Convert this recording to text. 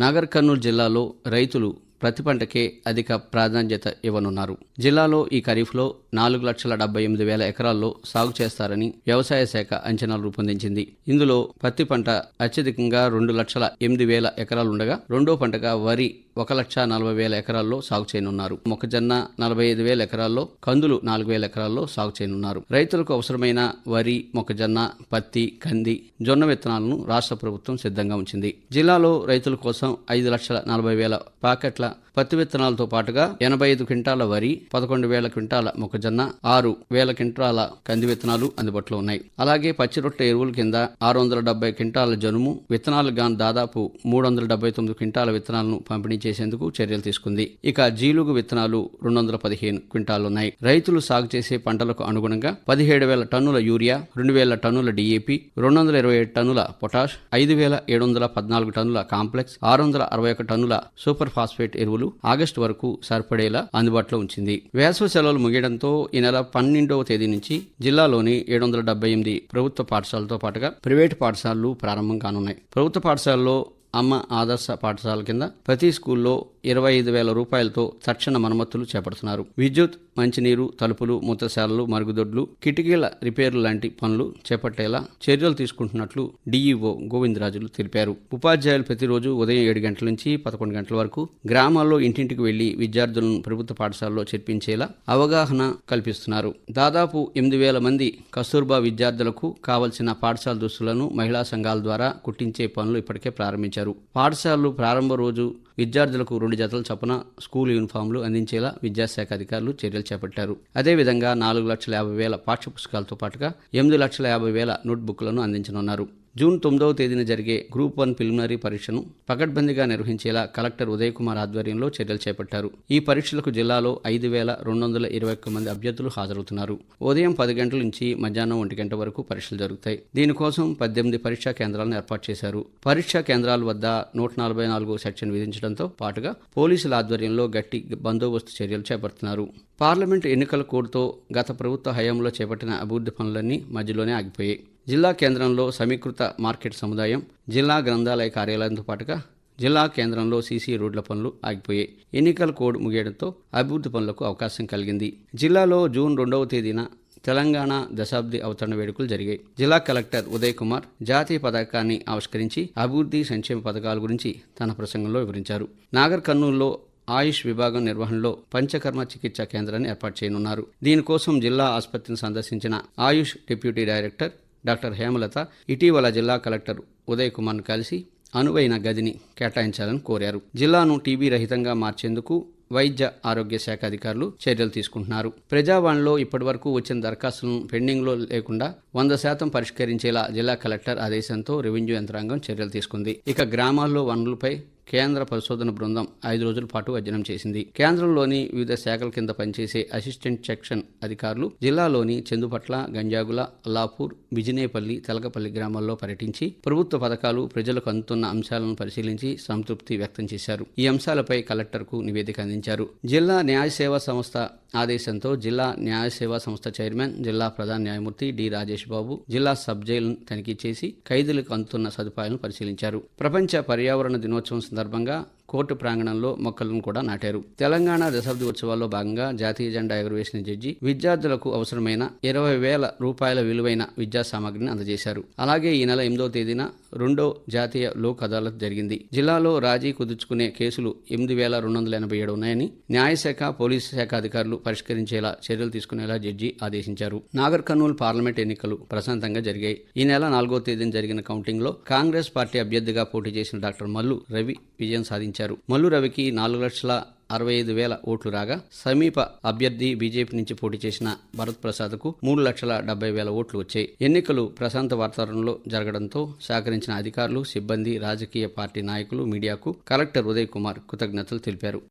నాగర్ కర్నూలు జిల్లాలో రైతులు ప్రతి పంటకే అధిక ప్రాధాన్యత ఇవ్వనున్నారు. జిల్లాలో ఈ ఖరీఫ్లో 4,78,000 ఎకరాల్లో సాగు చేస్తారని వ్యవసాయ శాఖ అంచనాలు రూపొందించింది. ఇందులో పత్తి పంట అత్యధికంగా 2,08,000 ఎకరాలుండగా రెండో పంటగా వరి 1,40,000 ఎకరాల్లో సాగు చేయనున్నారు. మొక్కజొన్న 45,000 ఎకరాల్లో, కందులు 4,000 ఎకరాల్లో సాగు చేయనున్నారు. రైతులకు అవసరమైన వరి, మొక్కజొన్న, పత్తి, కంది, జొన్న విత్తనాలను రాష్ట్ర ప్రభుత్వం సిద్ధంగా ఉంచింది. జిల్లాలో రైతుల కోసం 5,40,000 ప్యాకెట్ల పత్తి విత్తనాలతో పాటుగా 85 క్వింటాల వరి, 11,000 క్వింటాల మొక్కజొన్న, 6,000 క్వింటాల కంది విత్తనాలు అందుబాటులో ఉన్నాయి. అలాగే పచ్చి రొట్టె ఎరువుల కింద 670 క్వింటాల జనుము విత్తనాలు గాను దాదాపు 379 క్వింటాల విత్తనాలను పంపిణీ చేసేందుకు చర్యలు తీసుకుంది. ఇక జీలుగు విత్తనాలు 215 క్వింటాలున్నాయి. రైతులు సాగు చేసే పంటలకు అనుగుణంగా 17,000 టన్నుల యూరియా, 2,000 టన్నుల DAP, 227 టన్నుల పొటాష్, 5,714 టన్నుల కాంప్లెక్స్, 661 టన్నుల సూపర్ ఫాస్ఫేట్ ఎరువులు ఆగస్టు వరకు సరిపడేలా అందుబాటులో ఉంచింది. వేసవి సెలవులు ముగియడంతో ఈ నెల 12వ తేదీ నుంచి జిల్లాలోని 778 ప్రభుత్వ పాఠశాలతో పాటుగా ప్రైవేటు పాఠశాలలు ప్రారంభం కానున్నాయి. ప్రభుత్వ పాఠశాలలో అమ్మ ఆదర్శ పాఠశాల కింద ప్రతి స్కూల్లో 25,000 రూపాయలతో తక్షణ మరమ్మతులు చేపడుతున్నారు. విద్యుత్, మంచినీరు, తలుపులు, మూత్రశాలలు, మరుగుదొడ్లు, కిటికీల రిపేర్లు లాంటి పనులు చేపట్టేలా చర్యలు తీసుకుంటున్నట్లు DEO గోవిందరాజులు తెలిపారు. ఉపాధ్యాయులు ప్రతిరోజు ఉదయం 7 గంటల నుంచి 11 గంటల వరకు గ్రామాల్లో ఇంటింటికి వెళ్లి విద్యార్థులను ప్రభుత్వ పాఠశాలలో చేర్పించేలా అవగాహన కల్పిస్తున్నారు. దాదాపు 8,000 మంది కస్తూర్బా విద్యార్థులకు కావలసిన పాఠశాల దుస్తులను మహిళా సంఘాల ద్వారా కుట్టించే పనులు ఇప్పటికే ప్రారంభించారు. పాఠశాలలు ప్రారంభ రోజు విద్యార్థులకు 2 జతల చొప్పున స్కూల్ యూనిఫామ్లు అందించేలా విద్యాశాఖ అధికారులు చర్యలు చేపట్టారు. అదేవిధంగా 4,50,000 పాఠ్య పుస్తకాలతో పాటుగా 8,50,000 నోట్బుక్లను అందించనున్నారు. జూన్ 9వ తేదీన జరిగే గ్రూప్ 1 ప్రిలిమినరీ పరీక్షను పకడ్బందీగా నిర్వహించేలా కలెక్టర్ ఉదయ్ కుమార్ ఆధ్వర్యంలో చర్యలు చేపట్టారు. ఈ పరీక్షలకు జిల్లాలో 5,221 మంది అభ్యర్థులు హాజరవుతున్నారు. ఉదయం 10 గంటల నుంచి మధ్యాహ్నం 1 గంట వరకు పరీక్షలు జరుగుతాయి. దీనికోసం 18 పరీక్షా కేంద్రాలను ఏర్పాటు చేశారు. పరీక్షా కేంద్రాల వద్ద 144 సెక్షన్ విధించడంతో పాటుగా పోలీసుల ఆధ్వర్యంలో గట్టి బందోబస్తు చర్యలు చేపడుతున్నారు. పార్లమెంటు ఎన్నికల కోడ్తో గత ప్రభుత్వ హయాంలో చేపట్టిన అభివృద్ధి పనులన్నీ మధ్యలోనే ఆగిపోయాయి. జిల్లా కేంద్రంలో సమీకృత మార్కెట్ సముదాయం, జిల్లా గ్రంథాలయ కార్యాలయంతో పాటుగా జిల్లా కేంద్రంలో సీసీ రోడ్ల పనులు ఆగిపోయాయి. ఎన్నికల కోడ్ ముగియడంతో అభివృద్ధి పనులకు అవకాశం కలిగింది. జిల్లాలో జూన్ 2వ తేదీన తెలంగాణ దశాబ్ది అవతరణ వేడుకలు జరిగాయి. జిల్లా కలెక్టర్ ఉదయ్ కుమార్ జాతీయ పతాకాన్ని ఆవిష్కరించి అభివృద్ధి సంక్షేమ పథకాల గురించి తన ప్రసంగంలో వివరించారు. నాగర్ కర్నూలులో ఆయుష్ విభాగం నిర్వహణలో పంచకర్మ చికిత్సా కేంద్రాన్ని ఏర్పాటు చేయనున్నారు. దీనికోసం జిల్లా ఆసుపత్రిని సందర్శించిన ఆయుష్ డిప్యూటీ డైరెక్టర్ డాక్టర్ హేమలత ఇటీవల జిల్లా కలెక్టర్ ఉదయ్ కుమార్ను కలిసి అనువైన గదిని కేటాయించాలని కోరారు. జిల్లాను టీబీ రహితంగా మార్చేందుకు వైద్య ఆరోగ్య శాఖ అధికారులు చర్యలు తీసుకుంటున్నారు. ప్రజావాణిలో ఇప్పటివరకు వచ్చిన దరఖాస్తులను పెండింగ్లో లేకుండా 100% పరిష్కరించేలా జిల్లా కలెక్టర్ ఆదేశంతో రెవెన్యూ యంత్రాంగం చర్యలు తీసుకుంది. ఇక గ్రామాల్లో వనరులపై కేంద్ర పరిశోధన బృందం 5 రోజుల పాటు అధ్యయనం చేసింది. కేంద్రంలోని వివిధ శాఖల కింద పనిచేసే అసిస్టెంట్ సెక్షన్ అధికారులు జిల్లాలోని చందుపట్ల, గంజాగుల, అల్లాపూర్, బిజినేపల్లి, తెలకపల్లి గ్రామాల్లో పర్యటించి ప్రభుత్వ పథకాలు ప్రజలకు అందుతున్న అంశాలను పరిశీలించి సంతృప్తి వ్యక్తం చేశారు. ఈ అంశాలపై కలెక్టర్కు నివేదిక అందించారు. జిల్లా న్యాయ సేవా సంస్థ ఆదేశంతో జిల్లా న్యాయ సేవా సంస్థ చైర్మన్, జిల్లా ప్రధాన న్యాయమూర్తి డి రాజేష్ బాబు జిల్లా సబ్ జైలును తనిఖీ చేసి ఖైదీలకు అందుతున్న సదుపాయాలను పరిశీలించారు. ప్రపంచ పర్యావరణ దినోత్సవం సందర్భంగా కోర్టు ప్రాంగణంలో మొక్కలను కూడా నాటారు. తెలంగాణ దశాబ్ది ఉత్సవాల్లో భాగంగా జాతీయ జెండా ఎగురవేసిన జడ్జి విద్యార్థులకు అవసరమైన 20,000 రూపాయల విలువైన విద్యా సామగ్రిని అందజేశారు. అలాగే ఈ నెల 8వ తేదీన 2వ జాతీయ లోక్ అదాలత్ జరిగింది. జిల్లాలో రాజీ కుదుర్చుకునే కేసులు 8,287 ఉన్నాయని న్యాయశాఖ, పోలీసు శాఖ అధికారులు పరిష్కరించేలా చర్యలు తీసుకునేలా జడ్జి ఆదేశించారు. నాగర్ కర్నూలు పార్లమెంట్ ఎన్నికలు ప్రశాంతంగా జరిగాయి. ఈ నెల 4వ తేదీన జరిగిన కౌంటింగ్లో కాంగ్రెస్ పార్టీ అభ్యర్థిగా పోటీ చేసిన డాక్టర్ మల్లు రవి విజయం సాధించారు. మల్లు రవికి 4,65,000 ఓట్లు రాగా సమీప అభ్యర్థి బీజేపీ నుంచి పోటీ చేసిన భరత్ ప్రసాద్కు 3,70,000 ఓట్లు వచ్చాయి. ఎన్నికలు ప్రశాంత వాతావరణంలో జరగడంతో సహకరించిన అధికారులు, సిబ్బంది, రాజకీయ పార్టీ నాయకులు, మీడియాకు కలెక్టర్ ఉదయ్ కుమార్ కృతజ్ఞతలు తెలిపారు.